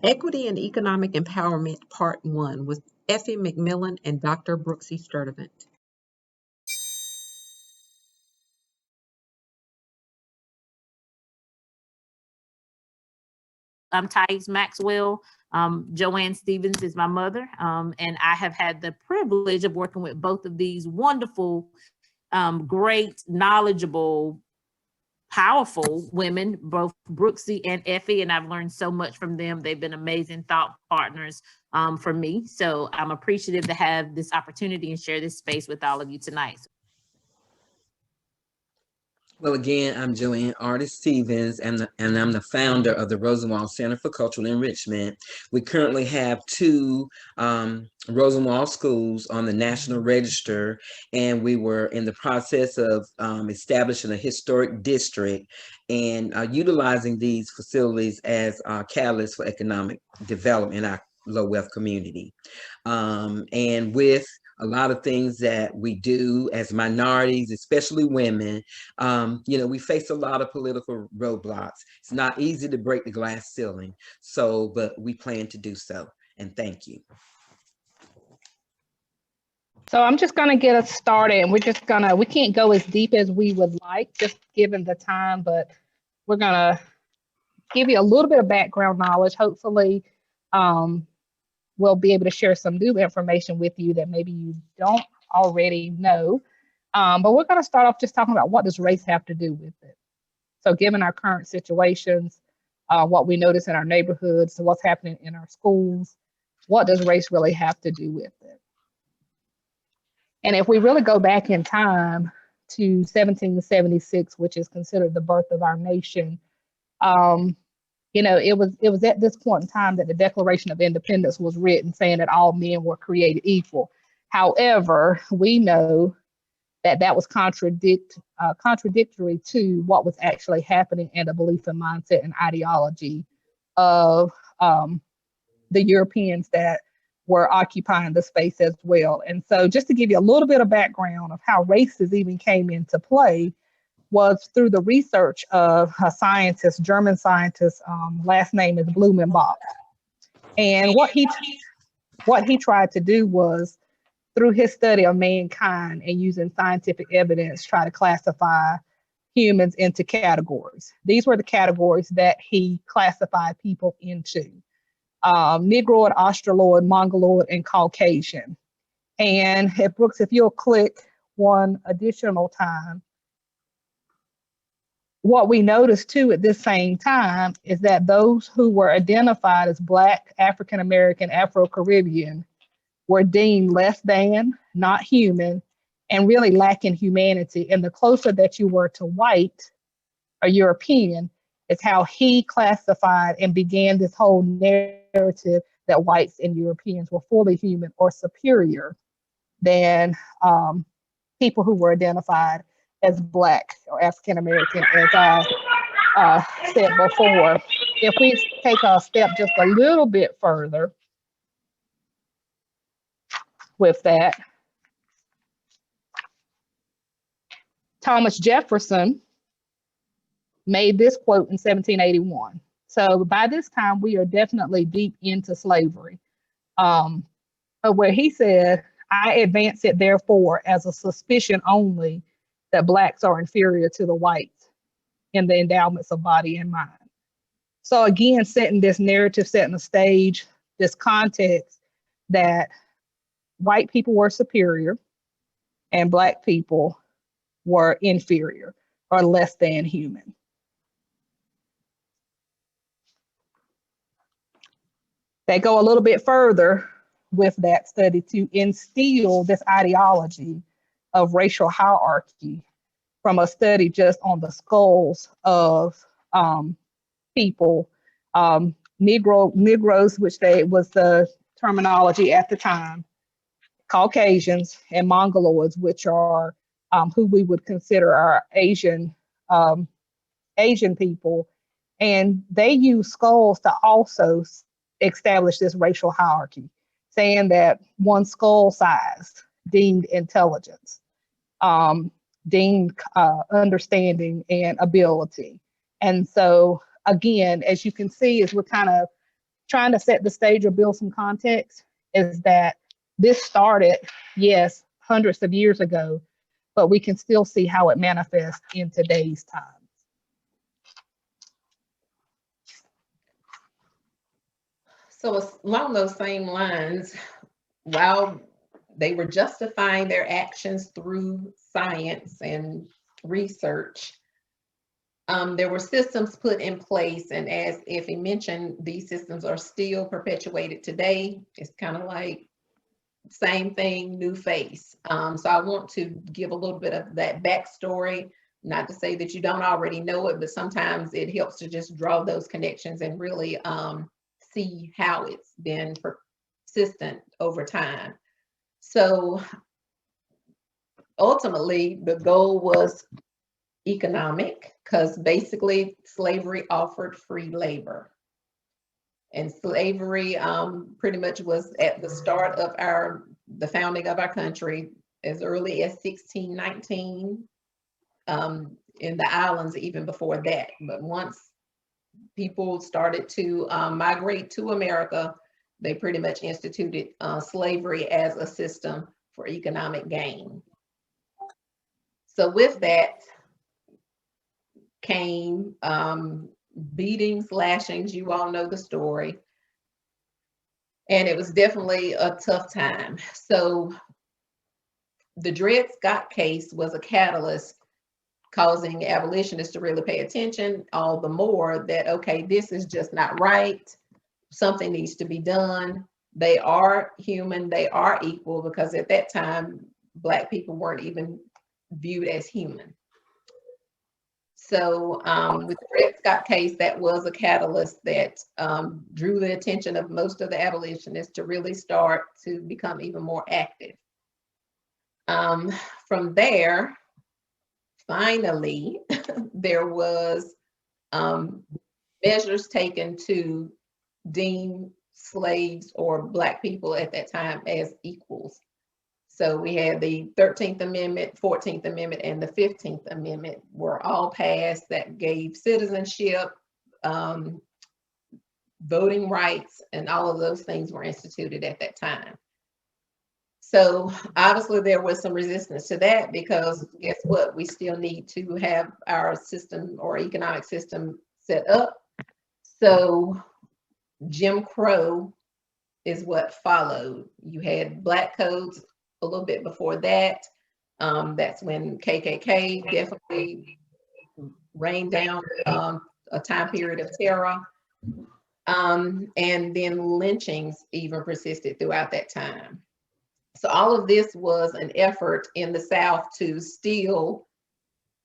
Equity and Economic Empowerment, Part 1, with Effie McMillian and Dr. Brooksie Sturdivant. I'm Thyais Maxwell. JoAnn Stevens is my mother, and I have had the privilege of working with both of these wonderful, great, knowledgeable, powerful women, both Brooksie and Effie, and I've learned so much from them. They've been amazing thought partners for me. So I'm appreciative to have this opportunity and share this space with all of you tonight. Well, again, I'm JoAnn Artis Stevens, and I'm the founder of the Rosenwald Center for Cultural Enrichment. We currently have two Rosenwald schools on the National Register, and we were in the process of establishing a historic district and utilizing these facilities as catalysts for economic development in our low-wealth community. And with a lot of things that we do as minorities, especially women, we face a lot of political roadblocks. It's not easy to break the glass ceiling. But we plan to do so. And thank you. So I'm just going to get us started, and we can't go as deep as we would like, just given the time, but we're going to give you a little bit of background knowledge. Hopefully, we'll be able to share some new information with you that maybe you don't already know. But we're going to start off just talking about, what does race have to do with it? So given our current situations, what we notice in our neighborhoods, what's happening in our schools, what does race really have to do with it? And if we really go back in time to 1776, which is considered the birth of our nation, it was at this point in time that the Declaration of Independence was written, saying that all men were created equal. However, we know that that was contradictory to what was actually happening and the belief and mindset and ideology of the Europeans that were occupying the space as well. And so just to give you a little bit of background of how races even came into play, was through the research of a scientist, German scientist, last name is Blumenbach. And what he tried to do was, through his study of mankind and using scientific evidence, try to classify humans into categories. These were the categories that he classified people into: Negroid, Australoid, Mongoloid, and Caucasian. And Brooks, if you'll click one additional time, what we noticed too at this same time is that those who were identified as Black, African American, Afro-Caribbean were deemed less than, not human, and really lacking humanity. And the closer that you were to white or European is how he classified and began this whole narrative that whites and Europeans were fully human or superior than people who were identified as Black or African American, as I said before. If we take a step just a little bit further with that, Thomas Jefferson made this quote in 1781. So by this time, we are definitely deep into slavery. Where he said, "I advance it therefore as a suspicion only that Blacks are inferior to the whites in the endowments of body and mind." So again, setting this narrative, setting the stage, this context that white people were superior and Black people were inferior or less than human. They go a little bit further with that study to instill this ideology of racial hierarchy from a study just on the skulls of people, Negroes, which was the terminology at the time, Caucasians, and Mongoloids, which are who we would consider our Asian people. And they use skulls to also establish this racial hierarchy, saying that one skull size deemed intelligence, deemed understanding and ability. And so again, as you can see, as we're kind of trying to set the stage or build some context, is that this started, yes, hundreds of years ago, but we can still see how it manifests in today's times. So along those same lines, while they were justifying their actions through science and research, there were systems put in place, and as Effie mentioned, these systems are still perpetuated today. It's kind of like same thing, new face. So I want to give a little bit of that backstory, not to say that you don't already know it, but sometimes it helps to just draw those connections and really see how it's been persistent over time. So ultimately, the goal was economic, because basically slavery offered free labor. And slavery pretty much was at the start of the founding of our country as early as 1619, in the islands even before that. But once people started to migrate to America, they pretty much instituted slavery as a system for economic gain. So with that came beatings, lashings. You all know the story. And it was definitely a tough time. So the Dred Scott case was a catalyst, causing abolitionists to really pay attention, all the more that, okay, this is just not right. Something needs to be done. They are human, they are equal, because at that time, Black people weren't even viewed as human. So with the Dred Scott case, that was a catalyst that drew the attention of most of the abolitionists to really start to become even more active. From there, finally, there was measures taken to deem slaves or Black people at that time as equals. So we had the 13th Amendment, 14th Amendment, and the 15th Amendment were all passed that gave citizenship, voting rights, and all of those things were instituted at that time. So obviously there was some resistance to that, because guess what? We still need to have our system or economic system set up. So Jim Crow is what followed. You had Black codes a little bit before that. That's when KKK definitely rained down a time period of terror. And then lynchings even persisted throughout that time. So all of this was an effort in the South to still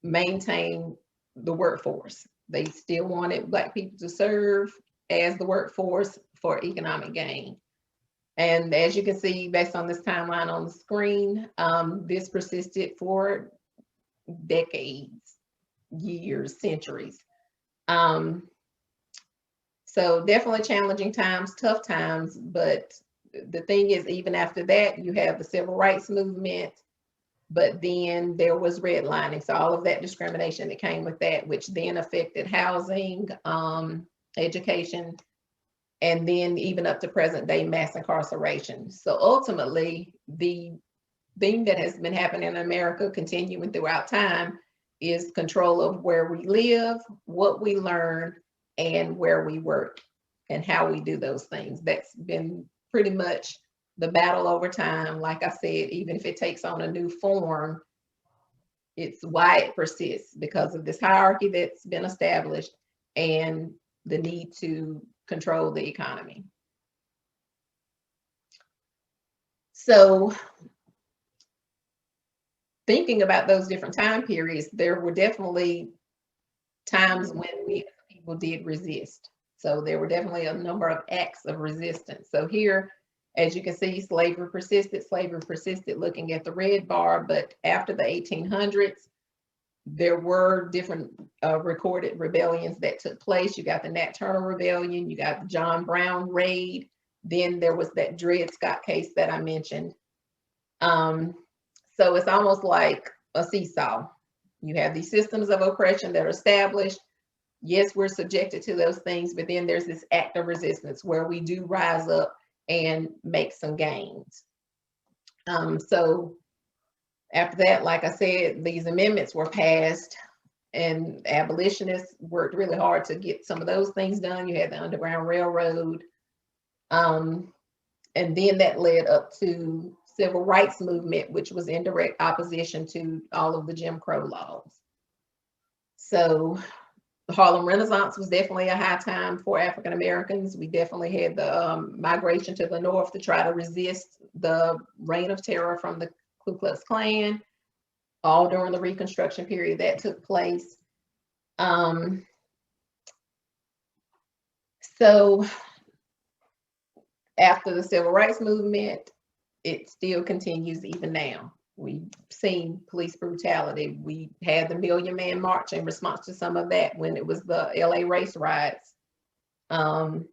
maintain the workforce. They still wanted Black people to serve as the workforce for economic gain. And as you can see, based on this timeline on the screen, this persisted for decades, years, centuries. So definitely challenging times, tough times, but the thing is, even after that, you have the civil rights movement, but then there was redlining. So all of that discrimination that came with that, which then affected housing, education, and then even up to present day mass incarceration. So ultimately, the thing that has been happening in America, continuing throughout time, is control of where we live, what we learn, and where we work, and how we do those things. That's been pretty much the battle over time. Like I said, even if it takes on a new form, it's why it persists, because of this hierarchy that's been established and the need to control the economy. So thinking about those different time periods, there were definitely times when people did resist. So there were definitely a number of acts of resistance. So here, as you can see, slavery persisted, looking at the red bar, but after the 1800s, there were different recorded rebellions that took place. You got the Nat Turner Rebellion, you got the John Brown raid, then there was that Dred Scott case that I mentioned. So it's almost like a seesaw. You have these systems of oppression that are established, yes, we're subjected to those things, but then there's this act of resistance where we do rise up and make some gains. So after that, like I said, these amendments were passed, and abolitionists worked really hard to get some of those things done. You had the Underground Railroad. And then that led up to civil rights movement, which was in direct opposition to all of the Jim Crow laws. So the Harlem Renaissance was definitely a high time for African Americans. We definitely had the migration to the north to try to resist the reign of terror from the Ku Klux Klan, all during the Reconstruction period that took place. So after the civil rights movement, it still continues even now. We've seen police brutality. We had the Million Man March in response to some of that when it was the LA race riots. And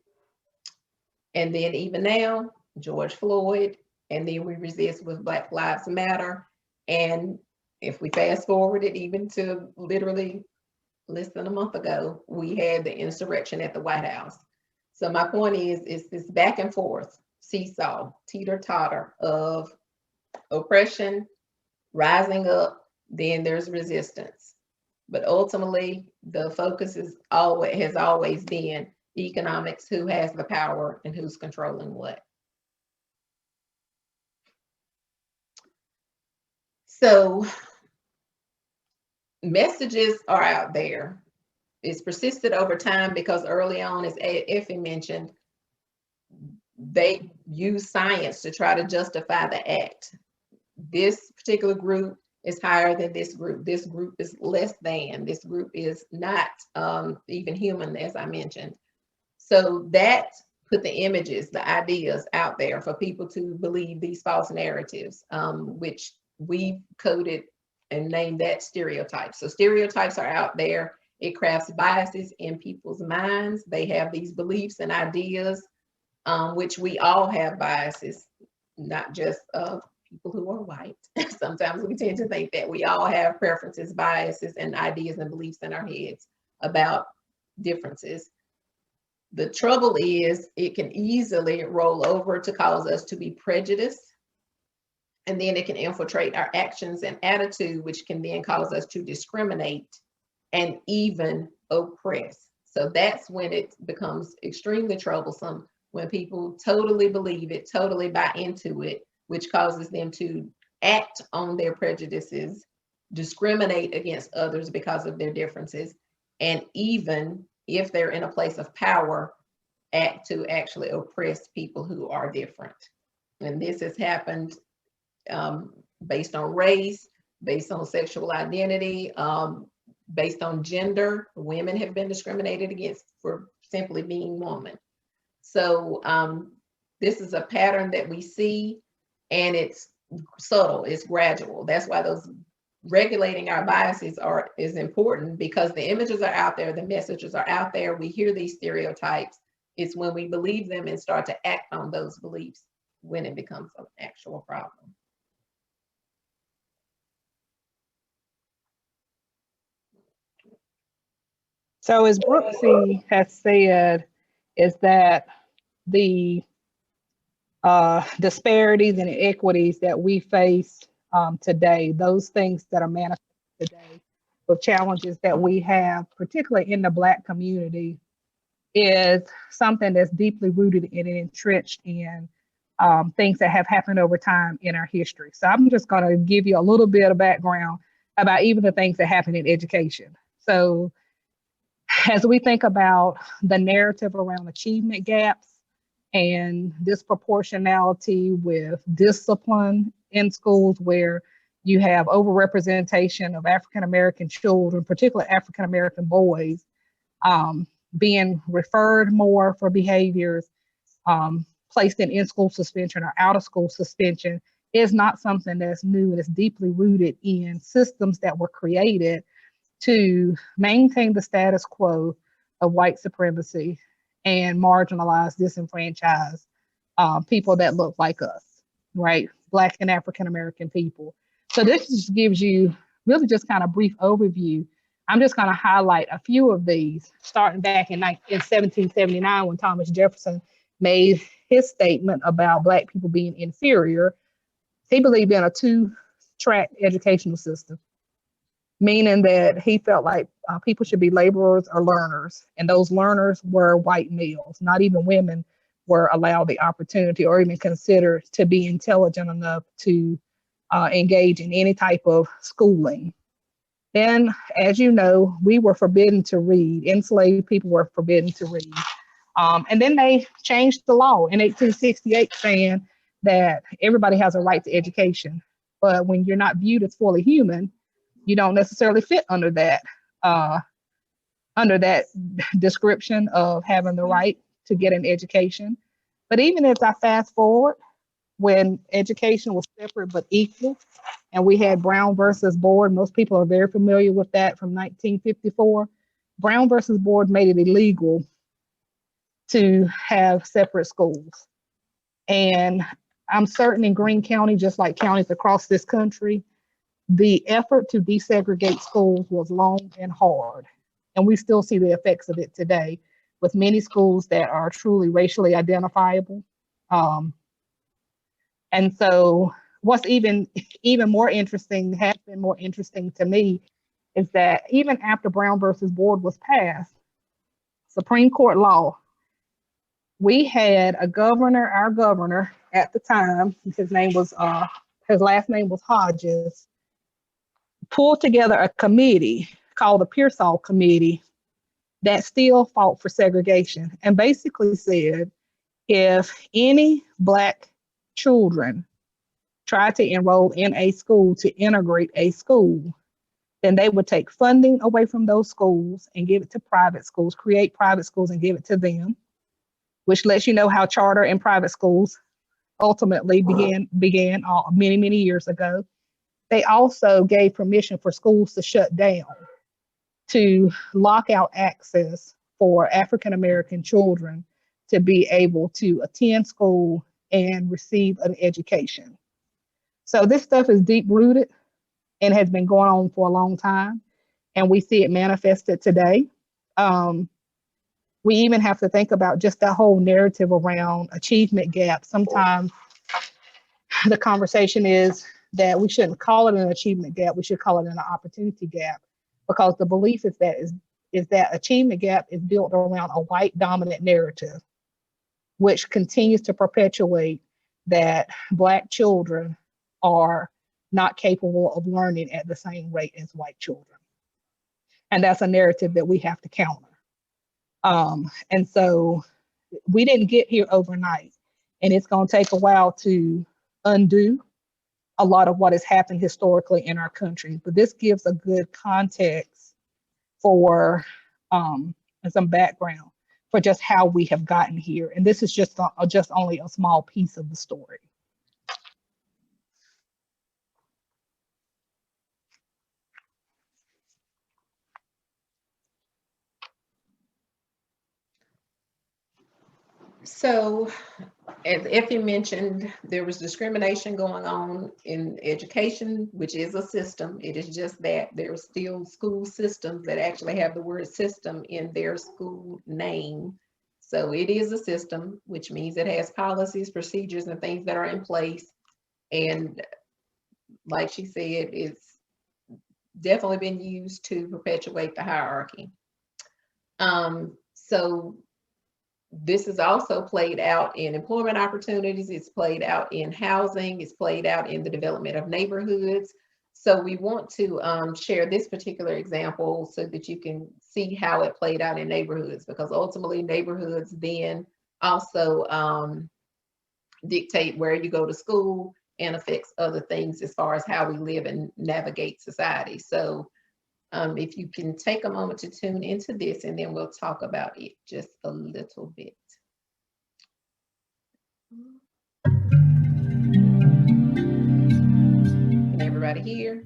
then even now, George Floyd, and then we resist with Black Lives Matter. And if we fast forward it even to literally less than a month ago, we had the insurrection at the White House. So my point is this back and forth seesaw, teeter-totter of oppression, rising up, then there's resistance. But ultimately, the focus has always been economics, who has the power and who's controlling what. So messages are out there. It's persisted over time because early on, as Effie mentioned, they use science to try to justify the act. This particular group is higher than this group. This group is less than. This group is not even human, as I mentioned. So that put the images, the ideas out there for people to believe these false narratives, which we coded and named that stereotypes. So stereotypes are out there. It crafts biases in people's minds. They have these beliefs and ideas, which we all have biases, not just people who are white. Sometimes we tend to think that we all have preferences, biases, and ideas and beliefs in our heads about differences. The trouble is it can easily roll over to cause us to be prejudiced, and then it can infiltrate our actions and attitude, which can then cause us to discriminate and even oppress. So that's when it becomes extremely troublesome, when people totally believe it, totally buy into it, which causes them to act on their prejudices, discriminate against others because of their differences, and even if they're in a place of power, act to actually oppress people who are different. And this has happened based on race, based on sexual identity, based on gender. Women have been discriminated against for simply being women. So this is a pattern that we see, and it's subtle, it's gradual. That's why those regulating our biases is important, because the images are out there, the messages are out there, we hear these stereotypes. It's when we believe them and start to act on those beliefs when it becomes an actual problem. So as Brooksie has said, is that the disparities and inequities that we face today, those things that are manifested today, with challenges that we have, particularly in the Black community, is something that's deeply rooted and entrenched in things that have happened over time in our history. So I'm just going to give you a little bit of background about even the things that happen in education. So as we think about the narrative around achievement gaps and disproportionality with discipline in schools, where you have overrepresentation of African-American children, particularly African-American boys, being referred more for behaviors, placed in in-school suspension or out-of-school suspension, is not something that's new. It's deeply rooted in systems that were created to maintain the status quo of white supremacy and marginalize, disenfranchise people that look like us, right? Black and African-American people. So this just gives you really just kind of brief overview I'm just going to highlight a few of these, starting back in 1779 when Thomas Jefferson made his statement about Black people being inferior. He believed in a two-track educational system, meaning that he felt like people should be laborers or learners, and those learners were white males. Not even women were allowed the opportunity or even considered to be intelligent enough to engage in any type of schooling. Then, as you know, we were forbidden to read. Enslaved people were forbidden to read. And then they changed the law in 1868 saying that everybody has a right to education. But when you're not viewed as fully human, you don't necessarily fit under that description of having the right to get an education. But even as I fast forward, when education was separate but equal, and we had Brown versus Board, most people are very familiar with that from 1954. Brown versus Board made it illegal to have separate schools. And I'm certain in Greene County, just like counties across this country, the effort to desegregate schools was long and hard. And we still see the effects of it today with many schools that are truly racially identifiable. And so what's even more interesting, has been more interesting to me, is that even after Brown versus Board was passed, Supreme Court law, we had a governor, our governor at the time, his last name was Hodges, pulled together a committee called the Pearsall Committee that still fought for segregation and basically said, if any Black children try to enroll in a school to integrate a school, then they would take funding away from those schools and give it to private schools, create private schools and give it to them, which lets you know how charter and private schools ultimately began many, many years ago. They also gave permission for schools to shut down, to lock out access for African American children to be able to attend school and receive an education. So this stuff is deep rooted and has been going on for a long time, and we see it manifested today. We even have to think about just that whole narrative around achievement gap. Sometimes the conversation is that we shouldn't call it an achievement gap, we should call it an opportunity gap, because the belief is that achievement gap is built around a white dominant narrative, which continues to perpetuate that Black children are not capable of learning at the same rate as white children. And that's a narrative that we have to counter. And so we didn't get here overnight, and it's going to take a while to undo a lot of what has happened historically in our country. But this gives a good context for and some background for just how we have gotten here. And this is just only a small piece of the story. So, as Effie mentioned, there was discrimination going on in education, which is a system. It is just that there are still school systems that actually have the word system in their school name. So it is a system, which means it has policies, procedures, and things that are in place. And like she said, it's definitely been used to perpetuate the hierarchy. So this is also played out in employment opportunities. It's played out in housing. It's played out in the development of neighborhoods. So we want to share this particular example so that you can see how it played out in neighborhoods, because ultimately neighborhoods then also dictate where you go to school and affects other things as far as how we live and navigate society. So if you can take a moment to tune into this, and then we'll talk about it just a little bit. Can everybody hear?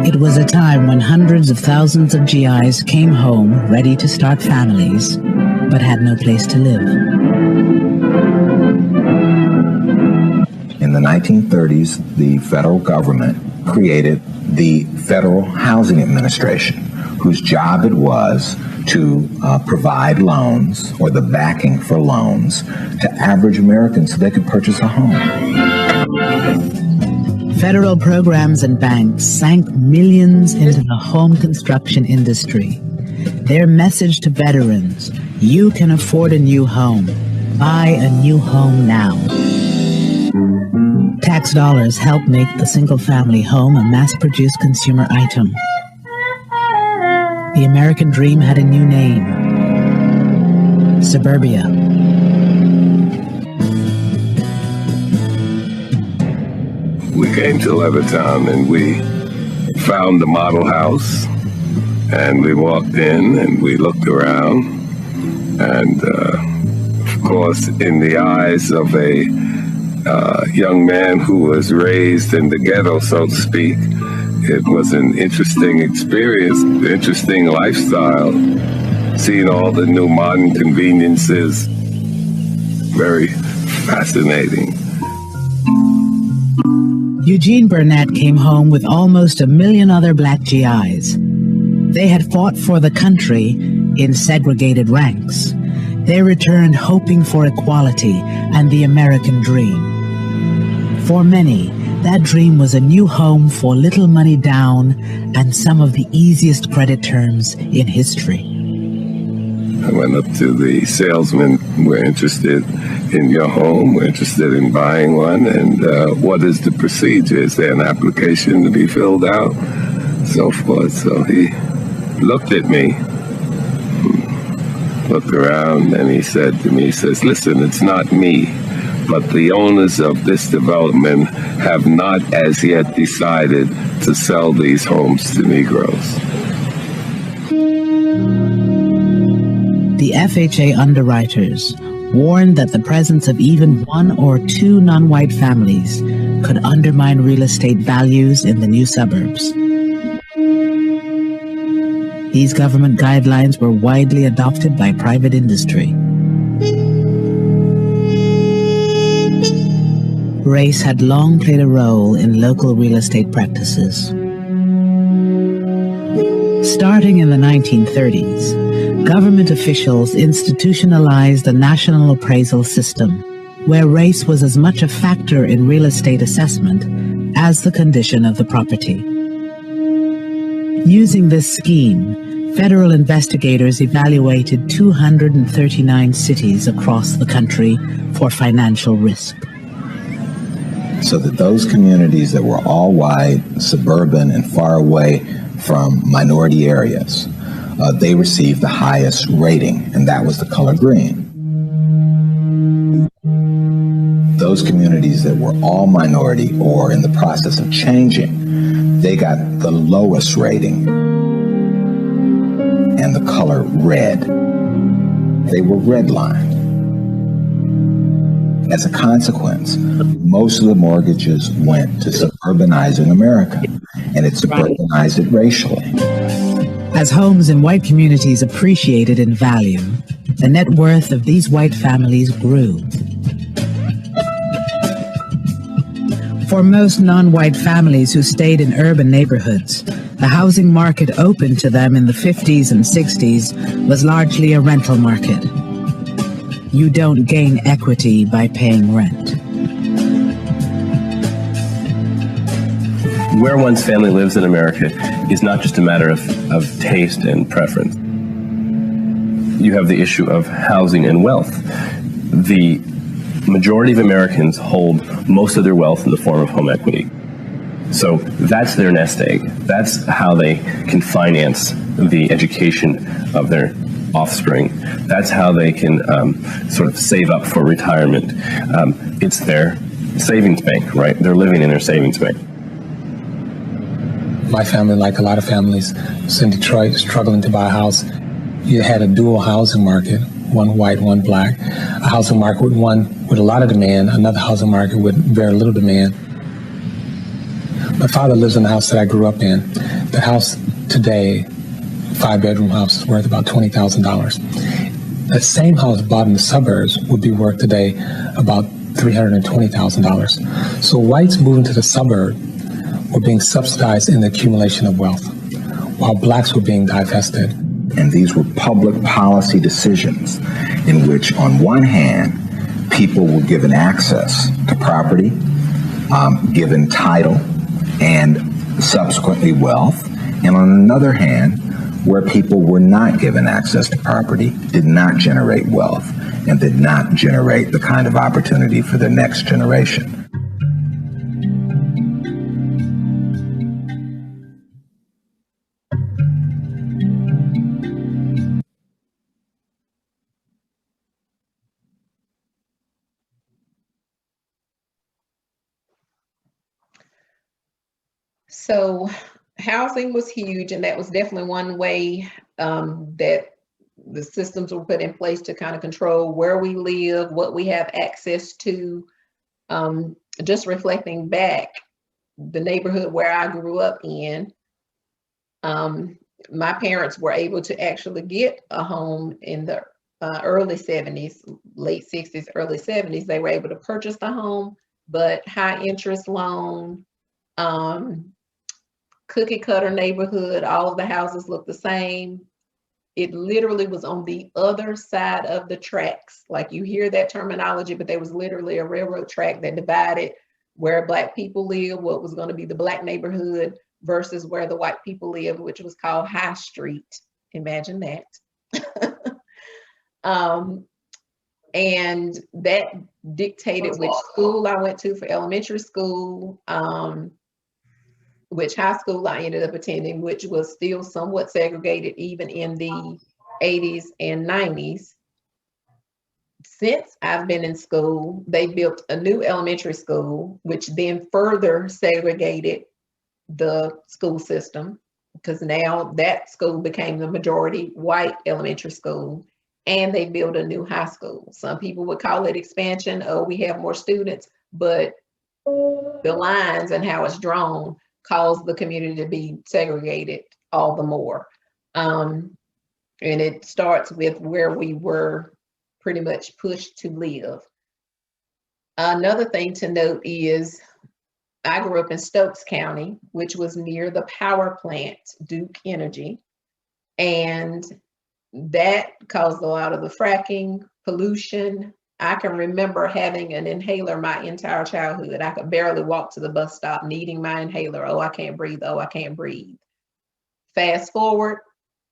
It was a time when hundreds of thousands of GIs came home ready to start families, but had no place to live. the 1930s, the federal government created the Federal Housing Administration, whose job it was to provide loans or the backing for loans to average Americans so they could purchase a home. Federal programs and banks sank millions into the home construction industry. Their message to veterans: you can afford a new home. Buy a new home now. Tax dollars help make the single-family home a mass-produced consumer item. The American dream had a new name: suburbia. We came to Levittown and we found the model house, and we walked in and we looked around, and of course, in the eyes of a young man who was raised in the ghetto, so to speak, it was an interesting experience, interesting lifestyle, seeing all the new modern conveniences, very fascinating. Eugene Burnett came home with almost 1 million other black GIs. They had fought for the country in segregated ranks. They returned hoping for equality and the American dream. For many, that dream was a new home for little money down and some of the easiest credit terms in history. I went up to the salesman: we're interested in your home, we're interested in buying one, and what is the procedure? Is there an application to be filled out? So forth. So he looked at me, looked around, and he said to me, he says, listen, it's not me, but the owners of this development have not as yet decided to sell these homes to Negroes. The FHA underwriters warned that the presence of even one or two non-white families could undermine real estate values in the new suburbs. These government guidelines were widely adopted by private industry. Race had long played a role in local real estate practices. Starting in the 1930s, government officials institutionalized a national appraisal system where race was as much a factor in real estate assessment as the condition of the property. Using this scheme, federal investigators evaluated 239 cities across the country for financial risk. So that those communities that were all white, suburban, and far away from minority areas, they received the highest rating, and that was the color green. Those communities that were all minority or in the process of changing, they got the lowest rating and the color red. They were redlined. As a consequence, most of the mortgages went to suburbanizing America, and it suburbanized it racially. As homes in white communities appreciated in value, the net worth of these white families grew. For most non-white families who stayed in urban neighborhoods, the housing market open to them in the 50s and 60s was largely a rental market. You don't gain equity by paying rent. Where one's family lives in America is not just a matter of taste and preference. You have the issue of housing and wealth. The majority of Americans hold most of their wealth in the form of home equity. So that's their nest egg. That's how they can finance the education of their offspring. That's how they can sort of save up for retirement. It's their savings bank, right? They're living in their savings bank. My family, like a lot of families, was in Detroit, struggling to buy a house. You had a dual housing market, one white, one black. A housing market with one with a lot of demand, another housing market with very little demand. My father lives in the house that I grew up in. The house today, 5-bedroom house, is worth about $20,000. That same house bought in the suburbs would be worth today about $320,000. So whites moving to the suburb were being subsidized in the accumulation of wealth, while blacks were being divested. And these were public policy decisions in which, on one hand, people were given access to property, given title, and subsequently wealth. And on another hand, where people were not given access to property, did not generate wealth, and did not generate the kind of opportunity for the next generation. So housing was huge, and that was definitely one way that the systems were put in place to kind of control where we live, what we have access to. Just reflecting back, the neighborhood where I grew up in, my parents were able to actually get a home in the early 70s, late 60s, early 70s. They were able to purchase the home, but high interest loan, cookie cutter neighborhood, all of the houses looked the same. It literally was on the other side of the tracks. Like, you hear that terminology, but there was literally a railroad track that divided where Black people live, what was going to be the Black neighborhood, versus where the white people live, which was called High Street. Imagine that. And that dictated which school I went to for elementary school, which high school I ended up attending, which was still somewhat segregated even in the 80s and 90s. Since I've been in school, they built a new elementary school, which then further segregated the school system, because now that school became the majority white elementary school, and they built a new high school. Some people would call it expansion. Oh, we have more students, but the lines and how it's drawn caused the community to be segregated all the more. And it starts with where we were pretty much pushed to live. Another thing to note is I grew up in Stokes County, which was near the power plant, Duke Energy. And that caused a lot of the fracking, pollution. I can remember having an inhaler my entire childhood. I could barely walk to the bus stop needing my inhaler. Oh, I can't breathe. Oh, I can't breathe. Fast forward,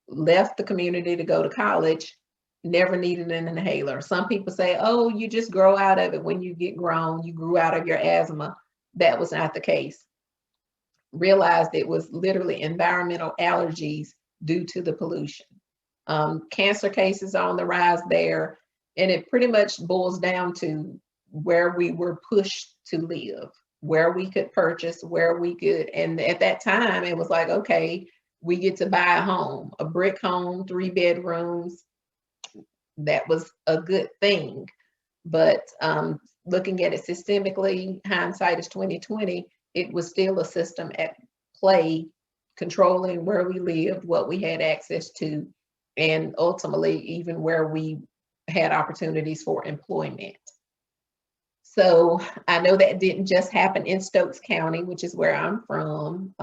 left the community to go to college, never needed an inhaler. Some people say, oh, you just grow out of it when you get grown. You grew out of your asthma. That was not the case. Realized it was literally environmental allergies due to the pollution. Cancer cases are on the rise there. And it pretty much boils down to where we were pushed to live, where we could purchase, where we could. And at that time, it was like, okay, we get to buy a home, a brick home, 3 bedrooms. That was a good thing. But looking at it systemically, hindsight is 2020, it was still a system at play, controlling where we lived, what we had access to, and ultimately even where we had opportunities for employment. So I know that didn't just happen in Stokes County, which is where I'm from.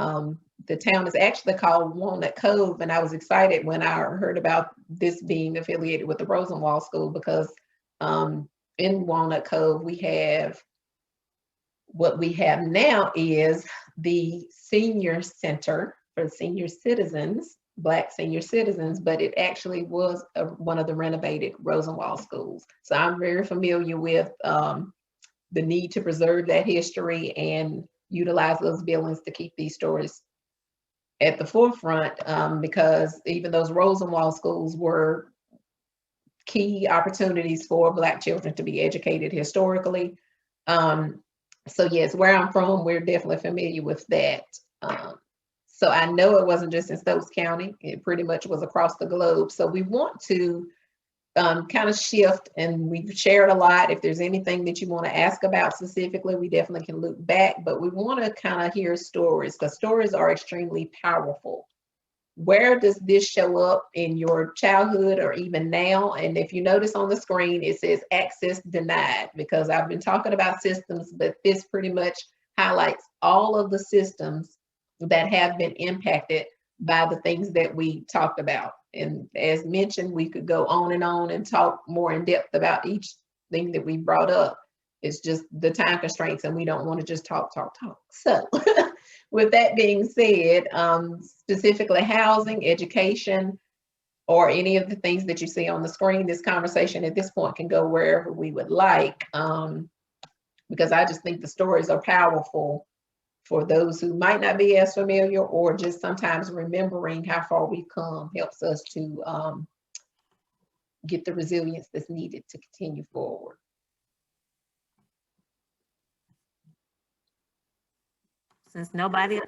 The town is actually called Walnut Cove, and I was excited when I heard about this being affiliated with the Rosenwald School, because in Walnut Cove, we have, what we have now is the senior center for senior citizens, Black senior citizens, but it actually was one of the renovated Rosenwald schools. So I'm very familiar with the need to preserve that history and utilize those buildings to keep these stories at the forefront, because even those Rosenwald schools were key opportunities for Black children to be educated historically. So yes, where I'm from, we're definitely familiar with that. So I know it wasn't just in Stokes County, it pretty much was across the globe. So we want to kind of shift, and we've shared a lot. If there's anything that you want to ask about specifically, we definitely can loop back, but we want to kind of hear stories, because stories are extremely powerful. where does this show up in your childhood or even now? And if you notice on the screen, it says access denied, because I've been talking about systems, but this pretty much highlights all of the systems that have been impacted by the things that we talked about. And as mentioned, we could go on and talk more in depth about each thing that we brought up. It's just the time constraints, and we don't want to just talk. So with that being said, specifically housing, education, or any of the things that you see on the screen, this conversation at this point can go wherever we would like, because I just think the stories are powerful for those who might not be as familiar, or just sometimes remembering how far we've come helps us to get the resilience that's needed to continue forward. Since nobody else,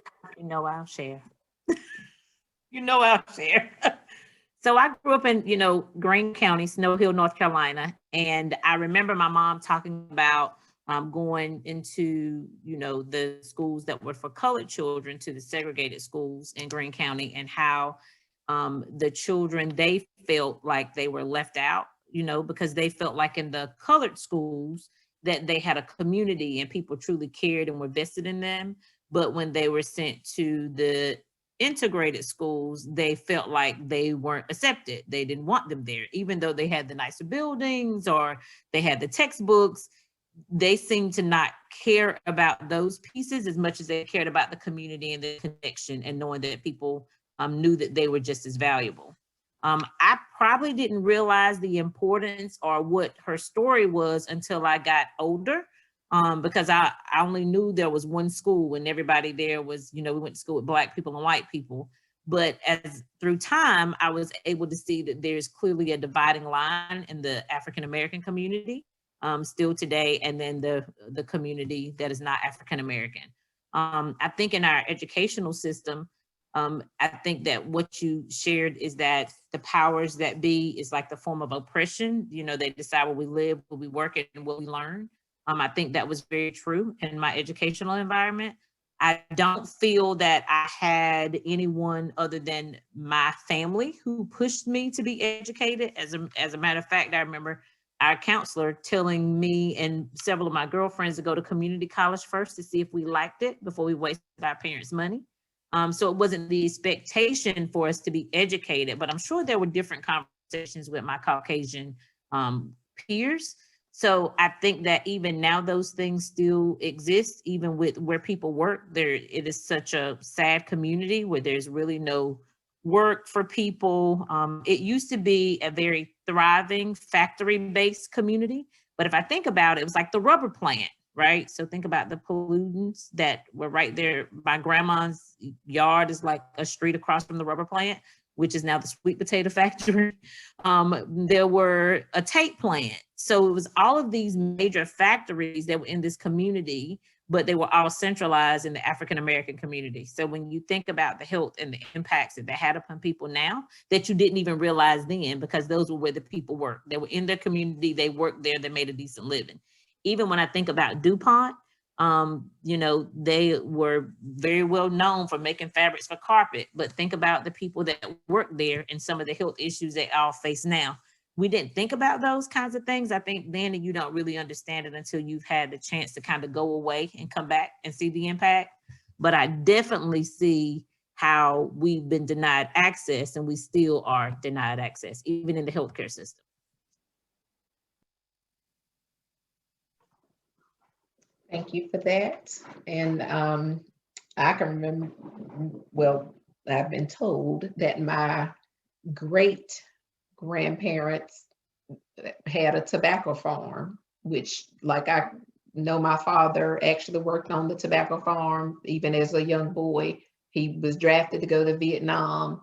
I'll share. I'll share. So I grew up in, Greene County, Snow Hill, North Carolina. And I remember my mom talking about going into, the schools that were for colored children to the segregated schools in Greene County, and how the children, they felt like they were left out, because they felt like in the colored schools that they had a community and people truly cared and were vested in them. But when they were sent to the integrated schools, they felt like they weren't accepted. They didn't want them there, even though they had the nicer buildings or they had the textbooks. They seemed to not care about those pieces as much as they cared about the community and the connection, and knowing that people knew that they were just as valuable. I probably didn't realize the importance or what her story was until I got older. Because I only knew there was one school, and everybody there was, we went to school with Black people and white people. But as through time, I was able to see that there's clearly a dividing line in the African-American community still today, and then the community that is not African-American. I think in our educational system, I think that what you shared is that the powers that be is like the form of oppression. They decide where we live, where we work, and what we learn. I think that was very true in my educational environment. I don't feel that I had anyone other than my family who pushed me to be educated. As a matter of fact, I remember our counselor telling me and several of my girlfriends to go to community college first to see if we liked it before we wasted our parents' money. So it wasn't the expectation for us to be educated, but I'm sure there were different conversations with my Caucasian peers. So I think that even now those things still exist, even with where people work. It is such a sad community where there's really no work for people. It used to be a very thriving factory-based community, but if I think about it, it was like the rubber plant, right? So think about the pollutants that were right there. My grandma's yard is like a street across from the rubber plant, which is now the sweet potato factory. There were a tape plant. So it was all of these major factories that were in this community, but they were all centralized in the African-American community. So when you think about the health and the impacts that they had upon people now, that you didn't even realize then, because those were where the people worked. They were in their community, they worked there, they made a decent living. Even when I think about DuPont, they were very well known for making fabrics for carpet, but think about the people that work there and some of the health issues they all face now. We didn't think about those kinds of things. I think then you don't really understand it until you've had the chance to kind of go away and come back and see the impact. But I definitely see how we've been denied access, and we still are denied access, even in the healthcare system. Thank you for that. And I can remember, well, I've been told that my great grandparents had a tobacco farm, which, like, I know my father actually worked on the tobacco farm even as a young boy. He was drafted to go to the Vietnam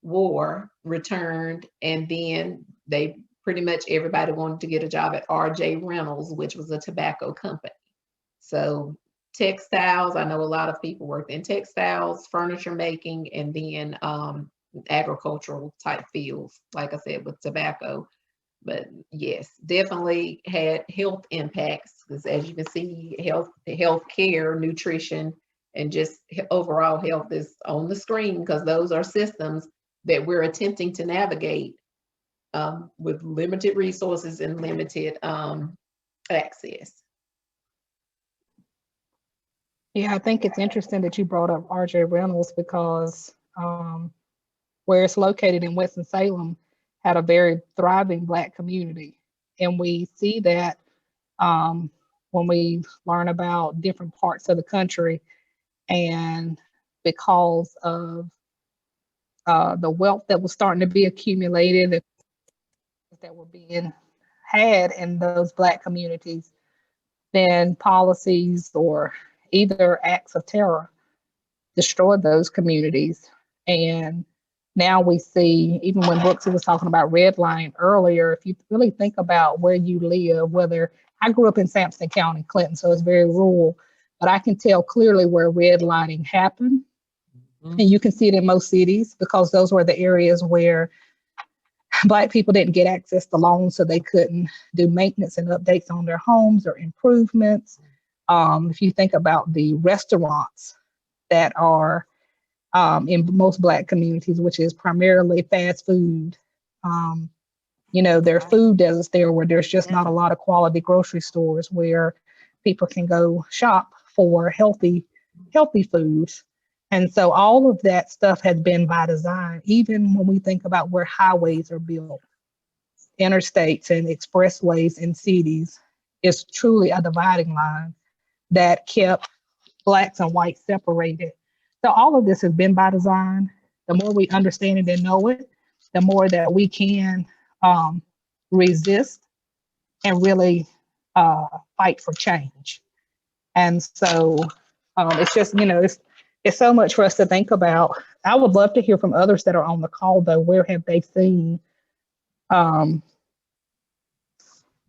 War, returned, and then they pretty much everybody wanted to get a job at R.J. Reynolds, which was a tobacco company. So textiles, I know a lot of people worked in textiles, furniture making, and then agricultural type fields, like I said, with tobacco. But yes, definitely had health impacts, because as you can see, health care, nutrition and just overall health is on the screen, because those are systems that we're attempting to navigate with limited resources and limited access. Yeah, I think it's interesting that you brought up RJ Reynolds, because where it's located in Winston-Salem had a very thriving Black community. And we see that when we learn about different parts of the country, and because of the wealth that was starting to be accumulated, that were being had in those Black communities, then policies or either acts of terror destroyed those communities. And now we see, even when Brooksie was talking about redlining earlier, if you really think about where you live, whether I grew up in Sampson County, Clinton, so it's very rural, but I can tell clearly where redlining happened. And you can see it in most cities, because those were the areas where Black people didn't get access to loans, so they couldn't do maintenance and updates on their homes or improvements. If you think about the restaurants that are in most Black communities, which is primarily fast food, there are food deserts there where there's just not a lot of quality grocery stores where people can go shop for healthy foods. And so all of that stuff has been by design. Even when we think about where highways are built, interstates and expressways in cities, is truly a dividing line that kept Blacks and whites separated. So all of this has been by design. The more we understand it and know it, the more that we can resist and really fight for change. And so it's just, it's so much for us to think about. I would love to hear from others that are on the call, though. Where have they seen,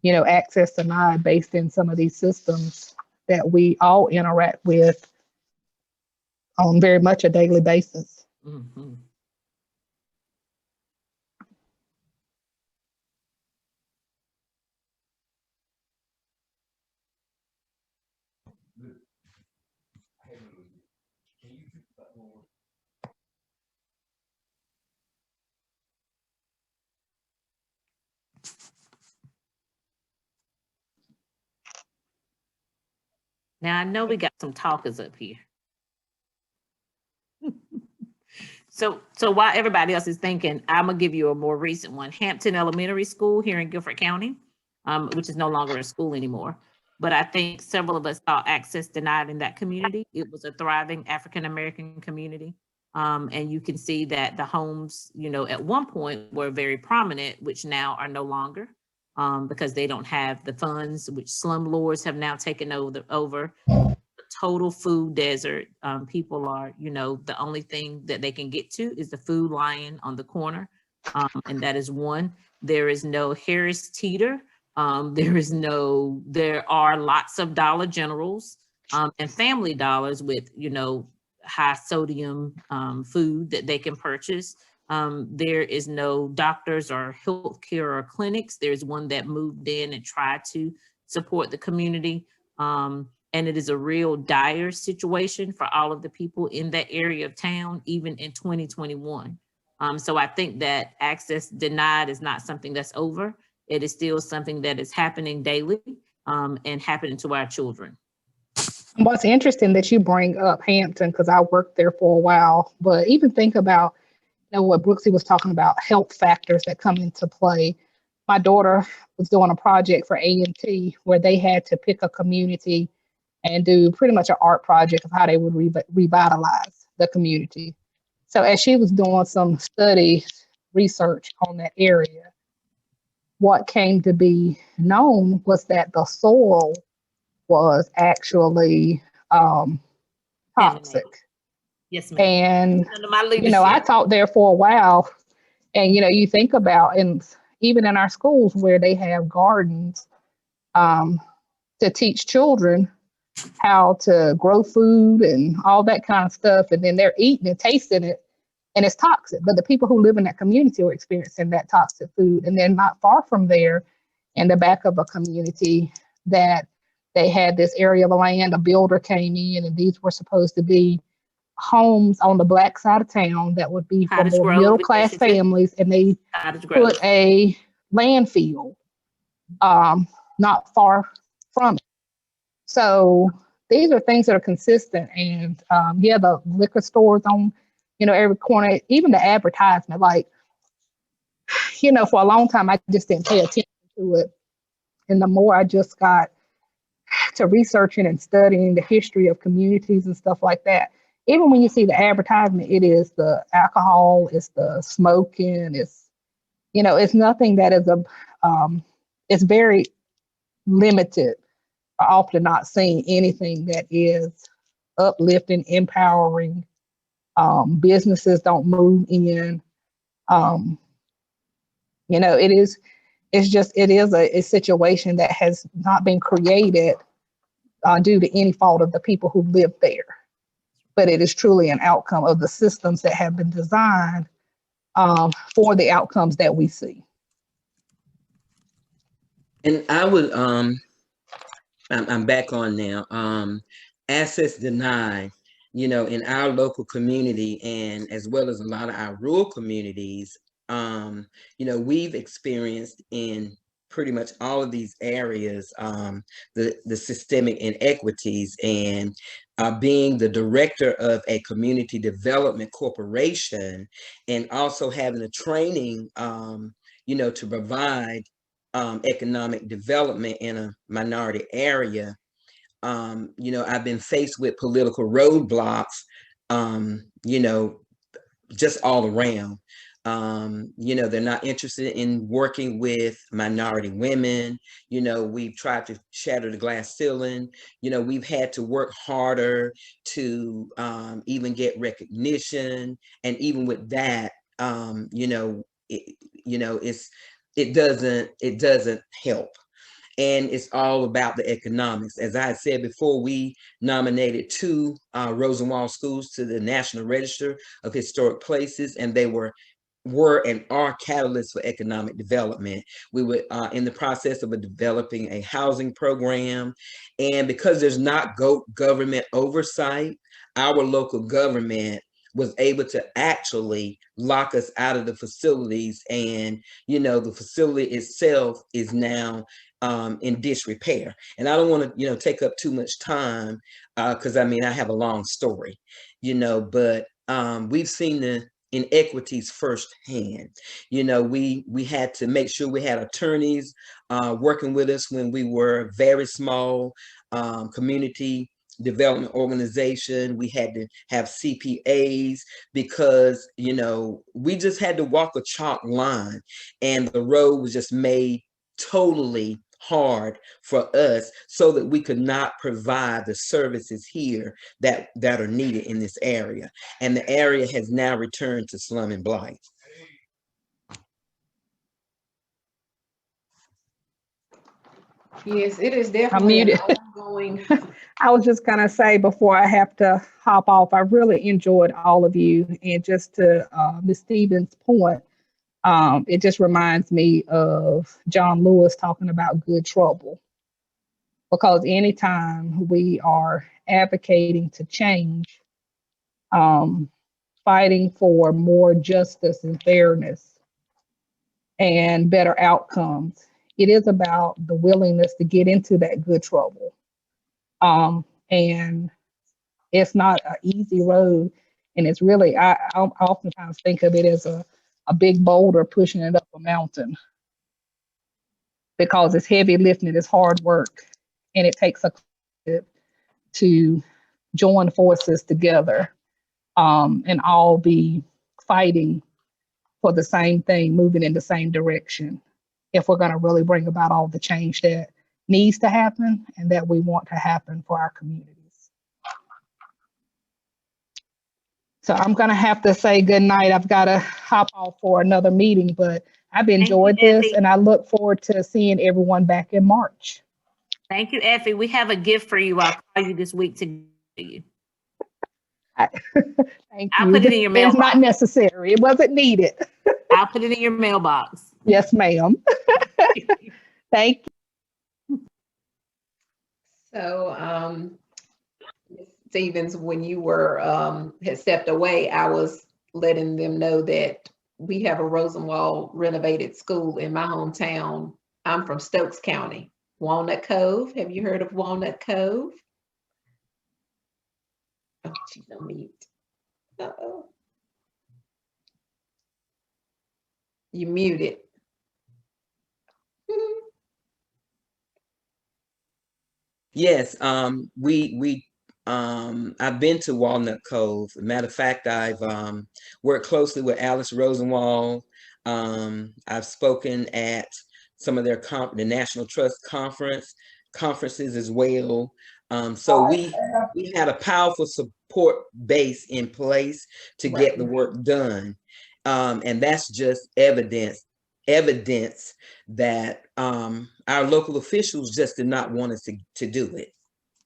access denied based in some of these systems that we all interact with on very much a daily basis? Mm-hmm. Now I know we got some talkers up here. So while everybody else is thinking, I'm gonna give you a more recent one. Hampton Elementary School here in Guilford County, which is no longer a school anymore. But I think several of us saw access denied in that community. It was a thriving African-American community. And you can see that the homes, at one point were very prominent, which now are no longer, because they don't have the funds, which slumlords have now taken over. Total food desert. People are, the only thing that they can get to is the Food Lion on the corner. And that is one. There is no Harris Teeter. There are lots of Dollar Generals and Family Dollars with, high sodium food that they can purchase. There is no doctors or healthcare or clinics. There's one that moved in and tried to support the community. And it is a real dire situation for all of the people in that area of town, even in 2021. So I think that access denied is not something that's over. It is still something that is happening daily and happening to our children. What's interesting that you bring up Hampton, because I worked there for a while, but even think about what Brooksie was talking about, health factors that come into play. My daughter was doing a project for A&T where they had to pick a community and do pretty much an art project of how they would revitalize the community. So as she was doing some research on that area, what came to be known was that the soil was actually toxic. Yes, ma'am. And, I taught there for a while, and, you think about, and even in our schools where they have gardens to teach children how to grow food and all that kind of stuff. And then they're eating and tasting it and it's toxic. But the people who live in that community are experiencing that toxic food. And then not far from there, in the back of a community that they had this area of land, a builder came in, and these were supposed to be homes on the Black side of town that would be for Cottage more Grove, middle-class Michigan. families, and they Cottage Grove. put a landfill not far from it. So these are things that are consistent, and yeah, the liquor stores on, every corner, even the advertisement, like, for a long time, I just didn't pay attention to it. And the more I just got to researching and studying the history of communities and stuff like that, even when you see the advertisement, it is the alcohol, it's the smoking, it's nothing that is it's very limited. I often not seeing anything that is uplifting, empowering. Businesses don't move in. It is a situation that has not been created due to any fault of the people who live there, but it is truly an outcome of the systems that have been designed for the outcomes that we see. And I would, I'm back on now. Access denied, in our local community, and as well as a lot of our rural communities, we've experienced in pretty much all of these areas, the systemic inequities. And being the director of a community development corporation, and also having a training, to provide economic development in a minority area, I've been faced with political roadblocks, just all around. They're not interested in working with minority women. We've tried to shatter the glass ceiling. We've had to work harder to even get recognition. And even with that, it doesn't help. And it's all about the economics. As I had said before, we nominated 2 Rosenwald schools to the National Register of Historic Places, and they were and are catalysts for economic development. We were in the process of developing a housing program, and because there's not government oversight, our local government was able to actually lock us out of the facilities, and the facility itself is now in disrepair. And I don't want to take up too much time because I have a long story, but we've seen the inequities firsthand. We had to make sure we had attorneys working with us when we were very small community development organization. We had to have CPAs because we just had to walk a chalk line, and the road was just made totally hard for us so that we could not provide the services here that are needed in this area. And the area has now returned to slum and blight. Yes, it is definitely an ongoing. I was just gonna say before I have to hop off, I really enjoyed all of you, and just to Ms. Stevens' point, it just reminds me of John Lewis talking about good trouble, because anytime we are advocating to change, fighting for more justice and fairness and better outcomes, it is about the willingness to get into that good trouble. And it's not an easy road. And it's really, I oftentimes think of it as a big boulder pushing it up a mountain, because it's heavy lifting, it's hard work, and it takes a to join forces together and all be fighting for the same thing, moving in the same direction, if we're going to really bring about all the change that needs to happen and that we want to happen for our communities. So I'm going to have to say good night. I've got to hop off for another meeting, but I've enjoyed this, and I look forward to seeing everyone back in March. Thank you, Effie. We have a gift for you. I'll call you this week to give you. Thank you. I'll put it in your mailbox. It's not necessary. It wasn't needed. I'll put it in your mailbox. Yes, ma'am. Thank you. So, Ms. Stevens, when you were had stepped away, I was letting them know that we have a Rosenwald renovated school in my hometown. I'm from Stokes County, Walnut Cove. Have you heard of Walnut Cove? Oh, she's on mute. Uh-oh. You muted. Yes, I've been to Walnut Cove. Matter of fact, I've worked closely with Alice Rosenwald. I've spoken at some of their the National Trust conferences as well. So we had a powerful support base in place to get the work done. And that's just evidence that our local officials just did not want us to do it.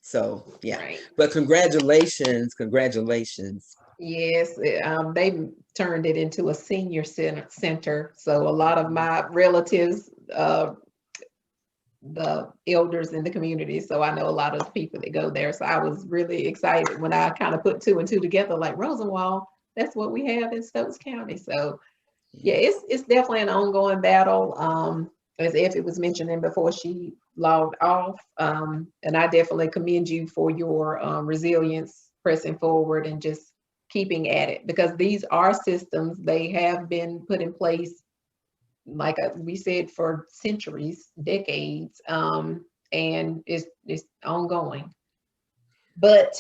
So yeah, but congratulations. Yes, they turned it into a senior center. So a lot of my relatives, the elders in the community. So I know a lot of the people that go there. So I was really excited when I kind of put two and two together, like Rosenwald, that's what we have in Stokes County. So yeah, it's definitely an ongoing battle. As Effie was mentioning before she logged off. And I definitely commend you for your resilience, pressing forward and just keeping at it, because these are systems, they have been put in place, like we said, for centuries, decades, and it's ongoing. But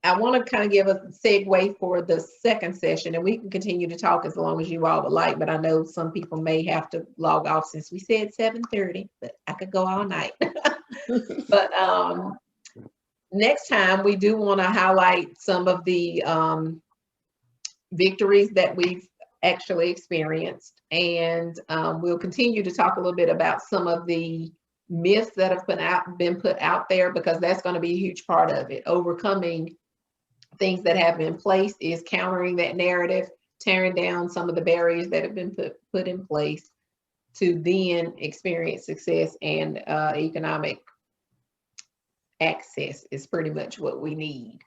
I want to kind of give a segue for the second session, and we can continue to talk as long as you all would like, but I know some people may have to log off since we said 7:30, but I could go all night. But next time we do want to highlight some of the victories that we've actually experienced, and we'll continue to talk a little bit about some of the myths that have been put out there, because that's going to be a huge part of it. Overcoming things that have been placed is countering that narrative, tearing down some of the barriers that have been put in place to then experience success, and economic access is pretty much what we need.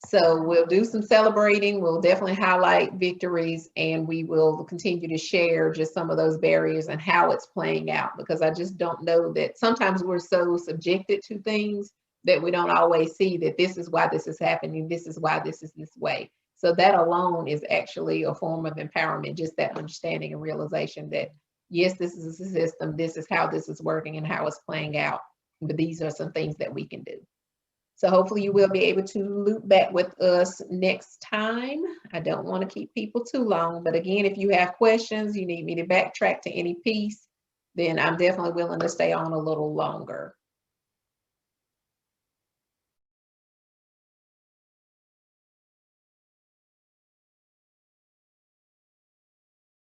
So we'll do some celebrating. We'll definitely highlight victories, and we will continue to share just some of those barriers and how it's playing out, because I just don't know that sometimes we're so subjected to things that we don't always see that this is why this is happening. This is why this is this way. So that alone is actually a form of empowerment, just that understanding and realization that, yes, this is a system. This is how this is working and how it's playing out. But these are some things that we can do. So hopefully you will be able to loop back with us next time. I don't want to keep people too long, but again, if you have questions, you need me to backtrack to any piece, then I'm definitely willing to stay on a little longer.